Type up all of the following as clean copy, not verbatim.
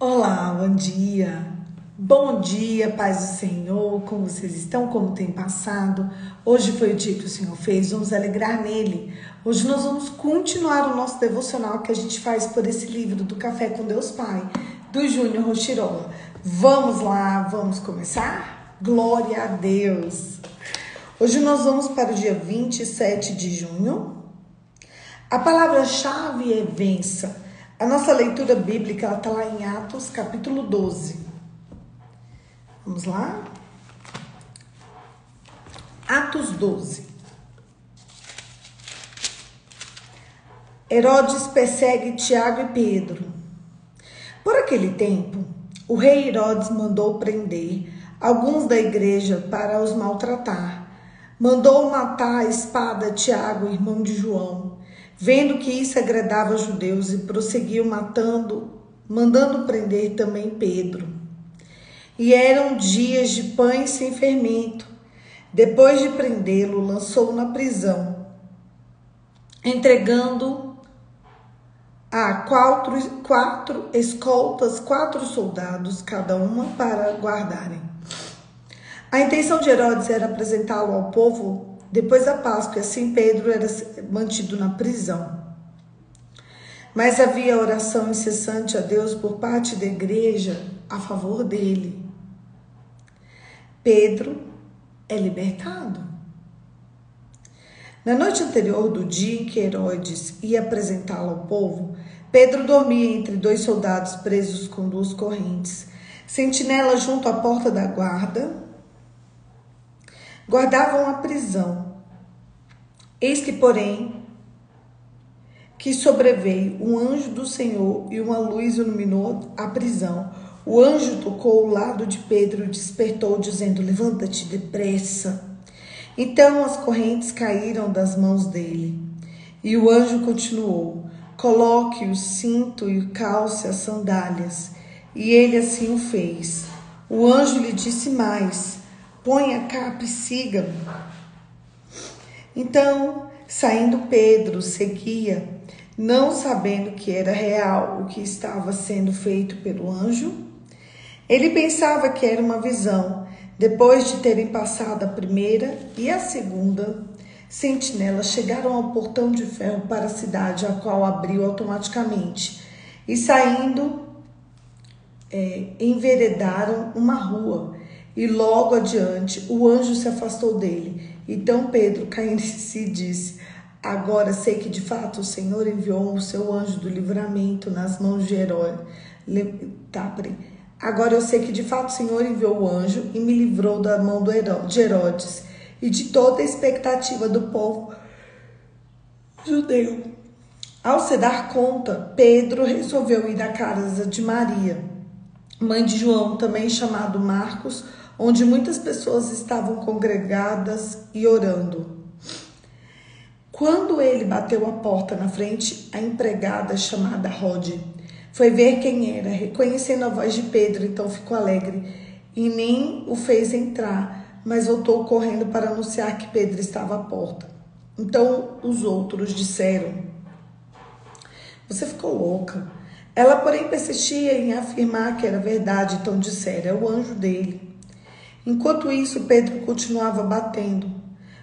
Olá, bom dia. Bom dia, paz do Senhor. Como vocês estão? Como tem passado? Hoje foi o dia que o Senhor fez. Vamos alegrar nele. Hoje nós vamos continuar o nosso devocional que a gente faz por esse livro do Café com Deus Pai, do Júnior Rochirola. Vamos lá, vamos começar? Glória a Deus. Hoje nós vamos para o dia 27 de junho. A palavra-chave é vença. A nossa leitura bíblica está lá em Atos, capítulo 12. Vamos lá? Atos 12. Herodes persegue Tiago e Pedro. Por aquele tempo, o rei Herodes mandou prender alguns da igreja para os maltratar. Mandou matar a espada Tiago, irmão de João. Vendo que isso agradava aos judeus, e prosseguiu mandando prender também Pedro. E eram dias de pães sem fermento. Depois de prendê-lo, lançou-o na prisão, entregando a quatro escoltas, 4 soldados, cada uma, para guardarem. A intenção de Herodes era apresentá-lo ao povo depois da Páscoa, e assim Pedro era mantido na prisão. Mas havia oração incessante a Deus por parte da igreja a favor dele. Pedro é libertado. Na noite anterior do dia em que Herodes ia apresentá-lo ao povo, Pedro dormia entre 2 soldados presos com 2 correntes. Sentinelas junto à porta da guardavam a prisão. Eis que, porém, que sobreveio um anjo do Senhor e uma luz iluminou a prisão. O anjo tocou o lado de Pedro e despertou, dizendo: levanta-te depressa. Então as correntes caíram das mãos dele. E o anjo continuou: coloque o cinto e calce as sandálias. E ele assim o fez. O anjo lhe disse mais: põe a capa e siga-me. Então, saindo Pedro, seguia, não sabendo que era real o que estava sendo feito pelo anjo. Ele pensava que era uma visão. Depois de terem passado a primeira e a segunda sentinela, chegaram ao portão de ferro para a cidade, a qual abriu automaticamente. E saindo, enveredaram uma rua. E logo adiante, o anjo se afastou dele. Então Pedro, caindo em si, disse: agora sei que de fato o Senhor enviou o seu anjo do livramento nas mãos de Herodes. Agora eu sei que de fato o Senhor enviou o anjo e me livrou da mão de Herodes e de toda a expectativa do povo judeu. Ao se dar conta, Pedro resolveu ir à casa de Maria, mãe de João, também chamado Marcos, onde muitas pessoas estavam congregadas e orando. Quando ele bateu a porta na frente, a empregada chamada Rode foi ver quem era. Reconhecendo a voz de Pedro, então ficou alegre e nem o fez entrar, mas voltou correndo para anunciar que Pedro estava à porta. Então os outros disseram: você ficou louca. Ela, porém, persistia em afirmar que era verdade, então disseram: é o anjo dele. Enquanto isso, Pedro continuava batendo.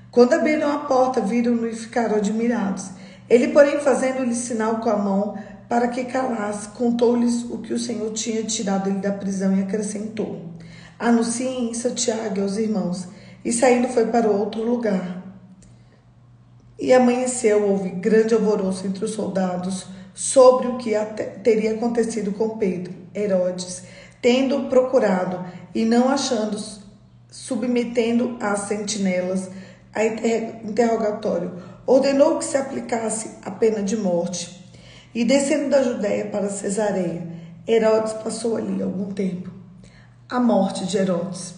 Quando abriram a porta, viram-no e ficaram admirados. Ele, porém, fazendo-lhe sinal com a mão para que calasse, contou-lhes o que o Senhor tinha tirado ele da prisão e acrescentou: anunciem isso a Tiago e aos irmãos. E saindo foi para outro lugar. E amanheceu, houve grande alvoroço entre os soldados sobre o que teria acontecido com Pedro. Herodes, tendo procurado e não achando, submetendo às sentinelas a interrogatório, ordenou que se aplicasse a pena de morte. E descendo da Judéia para Cesareia, Herodes passou ali algum tempo. A morte de Herodes.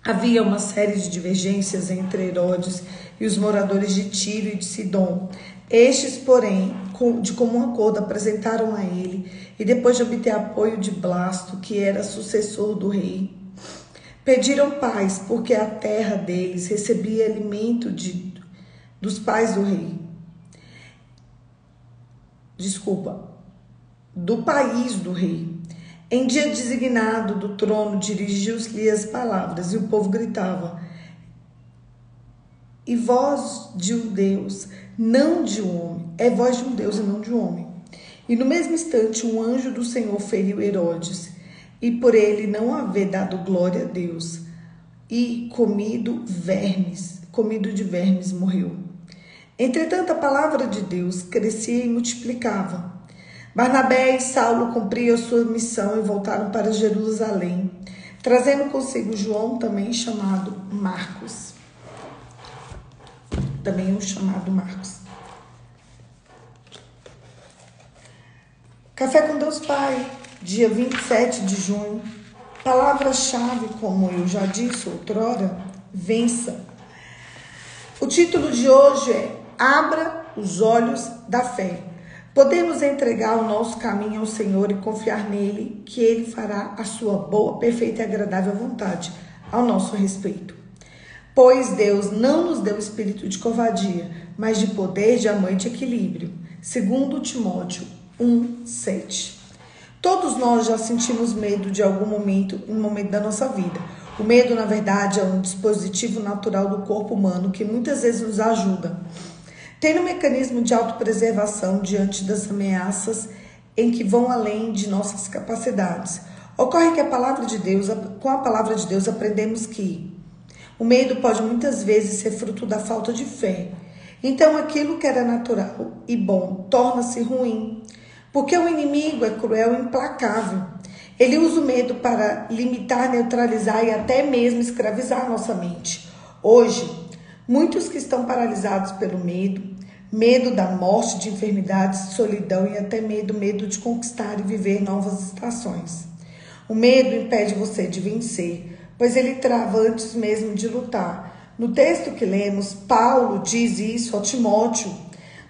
Havia uma série de divergências entre Herodes e os moradores de Tiro e de Sidom. Estes, porém, de comum acordo, apresentaram a ele, e depois de obter apoio de Blasto, que era sucessor do rei, pediram paz, porque a terra deles recebia alimento dos pais do rei. do país do rei. Em dia designado do trono, dirigiu-lhe as palavras, e o povo gritava: e voz de um Deus, não de um homem. É voz de um Deus e não de um homem. E no mesmo instante, um anjo do Senhor feriu Herodes, e por ele não haver dado glória a Deus, e comido de vermes morreu. Entretanto, a palavra de Deus crescia e multiplicava. Barnabé e Saulo cumpriam a sua missão e voltaram para Jerusalém, trazendo consigo João, também chamado Marcos. Café com Deus Pai, dia 27 de junho. Palavra-chave, como eu já disse outrora, vença. O título de hoje é Abra os olhos da fé. Podemos entregar o nosso caminho ao Senhor e confiar nele, que ele fará a sua boa, perfeita e agradável vontade ao nosso respeito. Pois Deus não nos deu espírito de covardia, mas de poder, de amor e de equilíbrio. 2 Timóteo 1:7. Todos nós já sentimos medo de algum momento, em um momento da nossa vida. O medo, na verdade, é um dispositivo natural do corpo humano que muitas vezes nos ajuda. Tem um mecanismo de autopreservação diante das ameaças em que vão além de nossas capacidades. Ocorre que com a palavra de Deus aprendemos que o medo pode muitas vezes ser fruto da falta de fé. Então aquilo que era natural e bom torna-se ruim, porque o inimigo é cruel e implacável. Ele usa o medo para limitar, neutralizar e até mesmo escravizar nossa mente. Hoje, muitos que estão paralisados pelo medo da morte, de enfermidades, solidão e até medo de conquistar e viver novas estações. O medo impede você de vencer, pois ele trava antes mesmo de lutar. No texto que lemos, Paulo diz isso a Timóteo,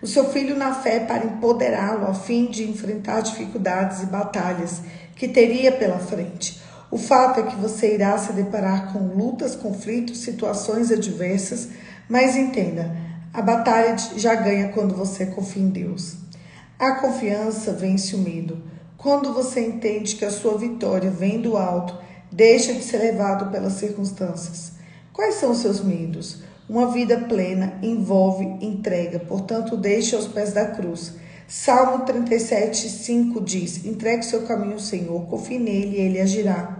o seu filho na fé, para empoderá-lo a fim de enfrentar dificuldades e batalhas que teria pela frente. O fato é que você irá se deparar com lutas, conflitos, situações adversas, mas entenda, a batalha já ganha quando você confia em Deus. A confiança vence o medo. Quando você entende que a sua vitória vem do alto, deixa de ser levado pelas circunstâncias. Quais são os seus medos? Uma vida plena envolve entrega, portanto, deixe aos pés da cruz. Salmo 37:5 diz: entregue seu caminho ao Senhor, confie nele e ele agirá.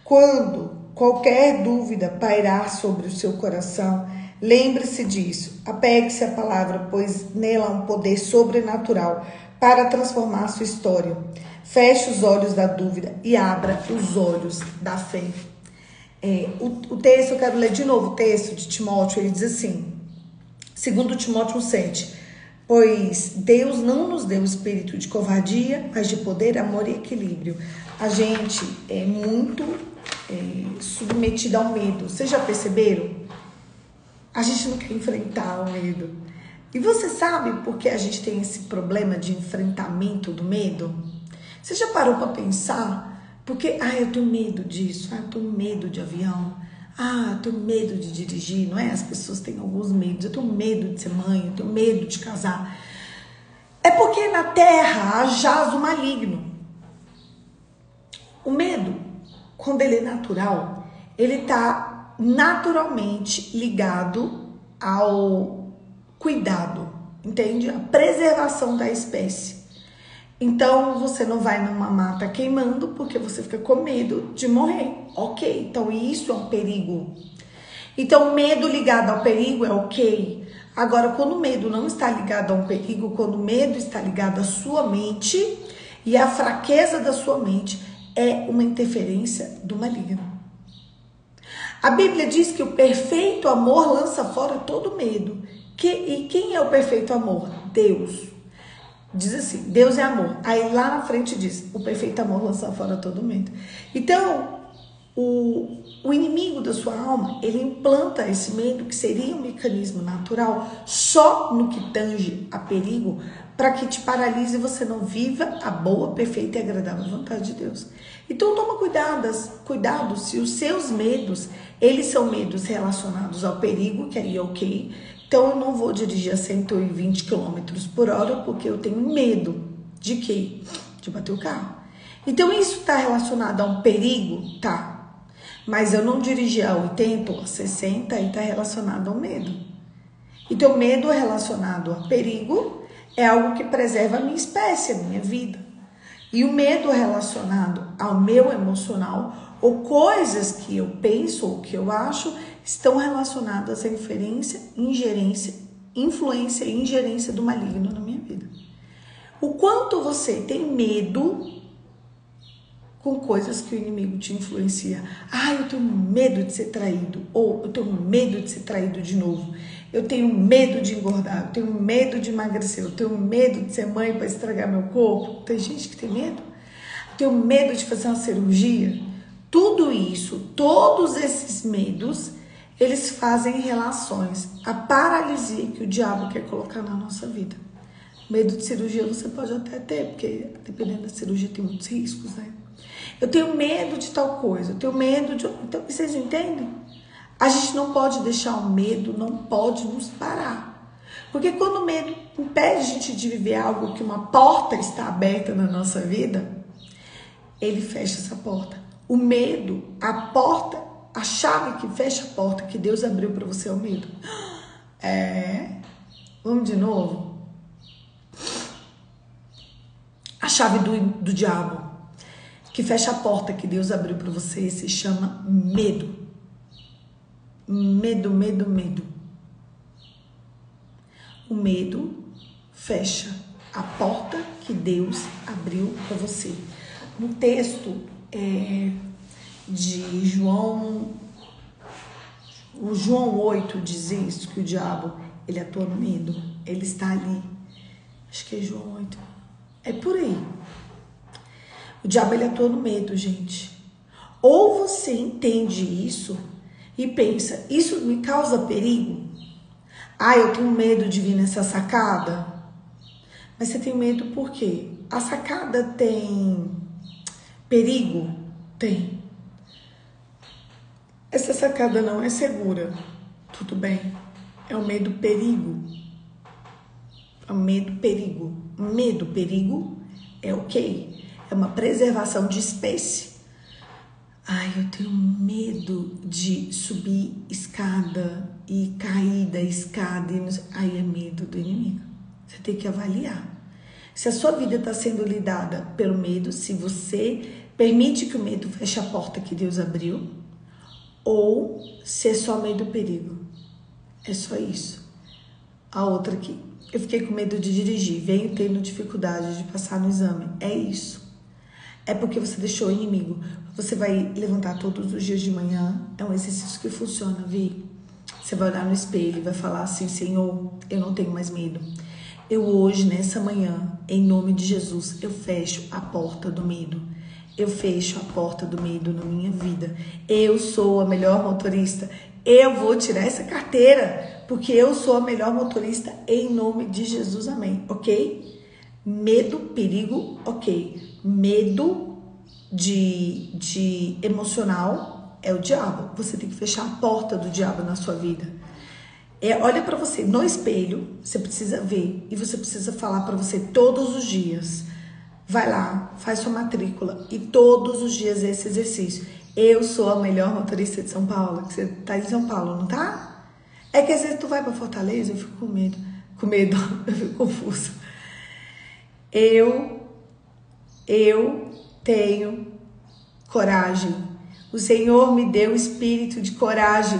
Quando qualquer dúvida pairar sobre o seu coração, lembre-se disso. Apegue-se à palavra, pois nela há um poder sobrenatural para transformar a sua história. Feche os olhos da dúvida e abra os olhos da fé. O texto, eu quero ler de novo o texto de Timóteo, ele diz assim, 2 Timóteo 1:7, pois Deus não nos deu espírito de covardia, mas de poder, amor e equilíbrio. A gente é muito submetida ao medo. Vocês já perceberam? A gente não quer enfrentar o medo. E você sabe por que a gente tem esse problema de enfrentamento do medo? Você já parou para pensar? Porque, eu tenho medo disso, eu tenho medo de avião, eu tenho medo de dirigir, não é? As pessoas têm alguns medos, eu tenho medo de ser mãe, eu tenho medo de casar. É porque na terra há jaz o maligno. O medo, quando ele é natural, ele está naturalmente ligado ao cuidado, entende? A preservação da espécie. Então, você não vai numa mata queimando porque você fica com medo de morrer. Ok, então isso é um perigo. Então, o medo ligado ao perigo é ok. Agora, quando o medo não está ligado a um perigo, quando o medo está ligado à sua mente e à fraqueza da sua mente, é uma interferência do maligno. A Bíblia diz que o perfeito amor lança fora todo medo. E quem é o perfeito amor? Deus. Diz assim, Deus é amor. Aí lá na frente diz, o perfeito amor lança fora todo medo. Então, o inimigo da sua alma, ele implanta esse medo, que seria um mecanismo natural, só no que tange a perigo, para que te paralise e você não viva a boa, perfeita e agradável vontade de Deus. Então, toma cuidado se os seus medos, eles são medos relacionados ao perigo, que aí é ok. Então, eu não vou dirigir a 120 km por hora porque eu tenho medo de quê? de bater o carro. Então isso está relacionado a um perigo? Tá. Mas eu não dirigi a 80 ou a 60 e está relacionado ao medo. Então medo relacionado a perigo é algo que preserva a minha espécie, a minha vida. E o medo relacionado ao meu emocional ou coisas que eu penso ou que eu acho estão relacionadas à ingerência, influência e ingerência do maligno na minha vida. O quanto você tem medo com coisas que o inimigo te influencia. Eu tenho medo de ser traído. Ou eu tenho medo de ser traído de novo. Eu tenho medo de engordar. Eu tenho medo de emagrecer. Eu tenho medo de ser mãe para estragar meu corpo. Tem gente que tem medo. Eu tenho medo de fazer uma cirurgia. Tudo isso, todos esses medos, eles fazem relações à paralisia que o diabo quer colocar na nossa vida. Medo de cirurgia você pode até ter, porque dependendo da cirurgia tem muitos riscos, né? Eu tenho medo de tal coisa, eu tenho medo de... Então, vocês entendem? A gente não pode deixar o medo, não pode nos parar. Porque quando o medo impede a gente de viver algo que uma porta está aberta na nossa vida, ele fecha essa porta. O medo, a porta, a chave que fecha a porta que Deus abriu para você é o medo. Vamos de novo? A chave do diabo que fecha a porta que Deus abriu para você se chama medo. Medo, medo, medo. O medo fecha a porta que Deus abriu para você. No texto de João, o João 8 diz isso, que o diabo, ele atua no medo. Ele está ali. Acho que é João 8. É por aí. O diabo, ele atua no medo, gente. Ou você entende isso e pensa, isso me causa perigo? Eu tenho medo de vir nessa sacada. Mas você tem medo por quê? A sacada tem perigo? Tem. Essa sacada não é segura. Tudo bem. É o medo perigo. É o medo perigo. Medo perigo é ok. É uma preservação de espécie. Eu tenho medo de subir escada e cair da escada. Aí é medo do inimigo. Você tem que avaliar. Se a sua vida está sendo lidada pelo medo, se você permite que o medo feche a porta que Deus abriu, ou se é só medo do perigo. É só isso. A outra aqui. Eu fiquei com medo de dirigir. Venho tendo dificuldade de passar no exame. É isso. É porque você deixou o inimigo. Você vai levantar todos os dias de manhã. É um exercício que funciona, Vi. Você vai olhar no espelho e vai falar assim: Senhor, eu não tenho mais medo. Eu hoje, nessa manhã, em nome de Jesus, eu fecho a porta do medo. Eu fecho a porta do medo na minha vida. Eu sou a melhor motorista. Eu vou tirar essa carteira, porque eu sou a melhor motorista em nome de Jesus, amém. Ok? Medo, perigo, ok. Medo de emocional é o diabo. Você tem que fechar a porta do diabo na sua vida. Olha para você no espelho, você precisa ver e você precisa falar para você todos os dias. Vai lá, faz sua matrícula e todos os dias esse exercício. Eu sou a melhor motorista de São Paulo. Você tá em São Paulo, não tá? É que às vezes tu vai para Fortaleza, eu fico com medo, eu fico confusa. Eu tenho coragem. O Senhor me deu espírito de coragem.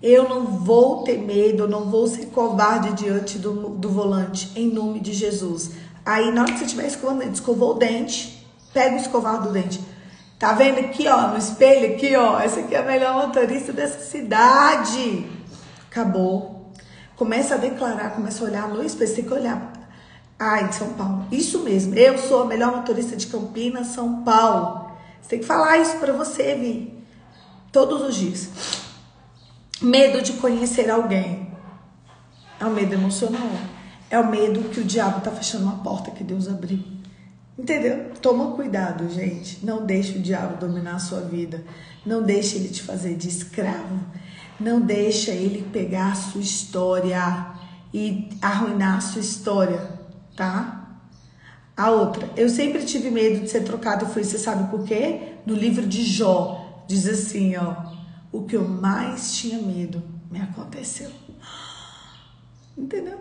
Eu não vou ter medo, eu não vou ser covarde diante do volante, em nome de Jesus. Aí, na hora que você estiver escovou o dente, pega o escovar do dente. Tá vendo aqui, ó, no espelho, aqui, ó, essa aqui é a melhor motorista dessa cidade. Acabou. Começa a declarar, começa a olhar no espelho, você tem que olhar. De São Paulo. Isso mesmo, eu sou a melhor motorista de Campinas, São Paulo. Você tem que falar isso pra você, Vi. Todos os dias. Medo de conhecer alguém. É o medo emocional. É o medo que o diabo tá fechando uma porta que Deus abriu. Entendeu? Toma cuidado, gente. Não deixe o diabo dominar a sua vida. Não deixe ele te fazer de escravo. Não deixe ele pegar a sua história e arruinar a sua história, tá? A outra, eu sempre tive medo de ser trocado e fui, você sabe por quê? No livro de Jó, diz assim, ó, o que eu mais tinha medo me aconteceu. Entendeu?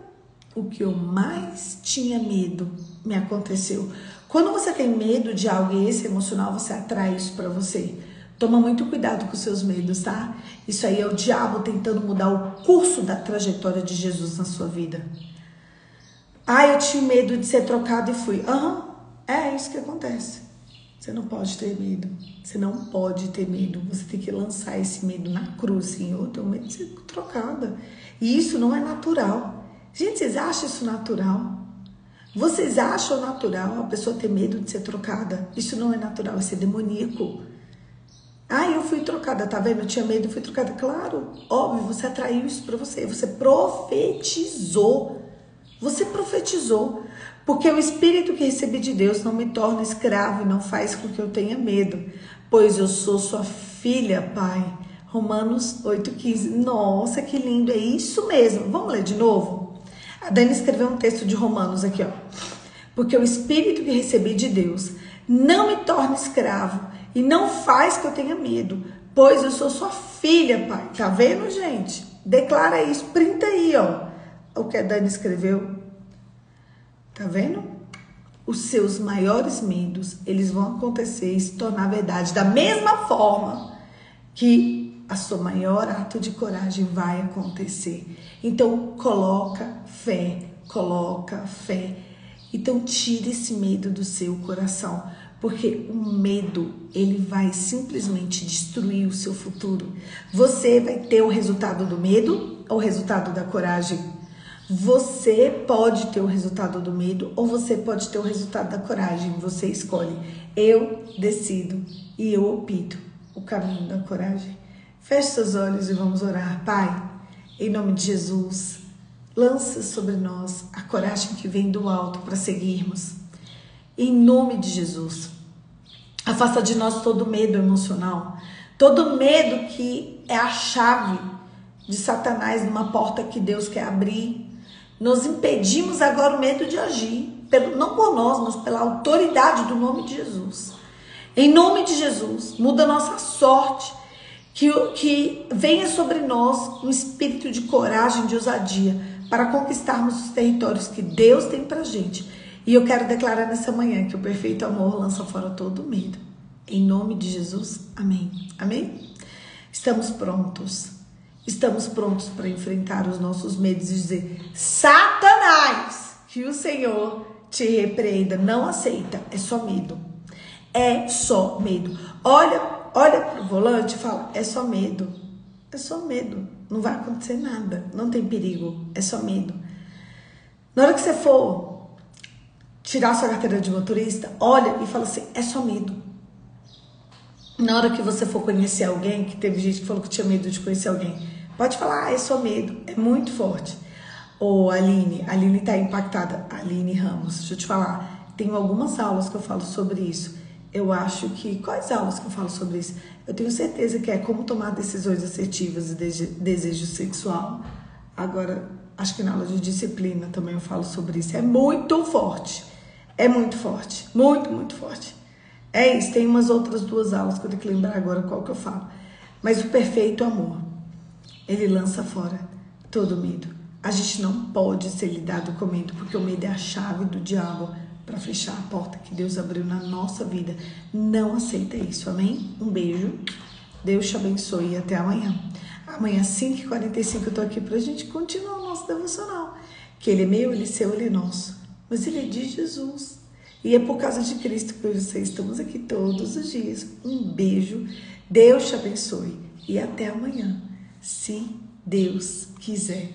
O que eu mais tinha medo me aconteceu. Quando você tem medo de algo e esse emocional, você atrai isso para você. Toma muito cuidado com os seus medos, tá? Isso aí é o diabo tentando mudar o curso da trajetória de Jesus na sua vida. Ah, eu tinha medo de ser trocado e fui. É isso que acontece. Você não pode ter medo. Você não pode ter medo. Você tem que lançar esse medo na cruz, Senhor. Eu tenho medo de ser trocada. E isso não é natural. Gente, vocês acham isso natural? Vocês acham natural a pessoa ter medo de ser trocada? Isso não é natural, isso é demoníaco. Ah, eu fui trocada, tá vendo? Eu tinha medo, eu fui trocada. Claro, óbvio, você atraiu isso pra você. Você profetizou. Você profetizou. Porque o Espírito que recebi de Deus não me torna escravo e não faz com que eu tenha medo. Pois eu sou sua filha, Pai. Romanos 8,15. Nossa, que lindo, é isso mesmo. Vamos ler de novo? A Dani escreveu um texto de Romanos aqui, ó. Porque o Espírito que recebi de Deus não me torna escravo e não faz que eu tenha medo, pois eu sou sua filha, Pai. Tá vendo, gente? Declara isso, printa aí, ó, o que a Dani escreveu. Tá vendo? Os seus maiores medos, eles vão acontecer e se tornar verdade da mesma forma que a sua maior ato de coragem vai acontecer. Então, coloca fé. Então, tire esse medo do seu coração, porque o medo, ele vai simplesmente destruir o seu futuro. Você vai ter o resultado do medo ou o resultado da coragem? Você pode ter o resultado do medo ou você pode ter o resultado da coragem. Você escolhe. Eu decido e eu opto o caminho da coragem. Feche seus olhos e vamos orar. Pai, em nome de Jesus, lança sobre nós a coragem que vem do alto para seguirmos. Em nome de Jesus, afasta de nós todo medo emocional, todo medo que é a chave de Satanás numa porta que Deus quer abrir. Nós impedimos agora o medo de agir, não por nós, mas pela autoridade do nome de Jesus. Em nome de Jesus, muda a nossa sorte, que venha sobre nós um espírito de coragem, de ousadia, para conquistarmos os territórios que Deus tem pra gente. E eu quero declarar nessa manhã que o perfeito amor lança fora todo medo. Em nome de Jesus, amém. Amém? Estamos prontos. Estamos prontos para enfrentar os nossos medos e dizer: Satanás, que o Senhor te repreenda. Não aceita, é só medo. É só medo. Olha para o volante e fala: é só medo. É só medo. Não vai acontecer nada. Não tem perigo. É só medo. Na hora que você for tirar sua carteira de motorista, olha e fala assim: é só medo. Na hora que você for conhecer alguém, que teve gente que falou que tinha medo de conhecer alguém, pode falar: é só medo. É muito forte. Ô, Aline tá impactada. Aline Ramos, deixa eu te falar. Tenho algumas aulas que eu falo sobre isso. Eu acho que... Quais aulas que eu falo sobre isso? Eu tenho certeza que é como tomar decisões assertivas e desejo sexual. Agora, acho que na aula de disciplina também eu falo sobre isso. É muito forte. É muito forte. Muito, muito forte. É isso. Tem umas outras 2 aulas que eu tenho que lembrar agora qual que eu falo. Mas o perfeito amor, ele lança fora todo medo. A gente não pode ser lidado com medo, porque o medo é a chave do diabo para fechar a porta que Deus abriu na nossa vida. Não aceita isso, amém? Um beijo, Deus te abençoe e até amanhã. Amanhã, 5h45, eu tô aqui pra gente continuar o nosso devocional. Que ele é meu, ele é seu, ele é nosso. Mas ele é de Jesus. E é por causa de Cristo que vocês estamos aqui todos os dias. Um beijo, Deus te abençoe e até amanhã, se Deus quiser.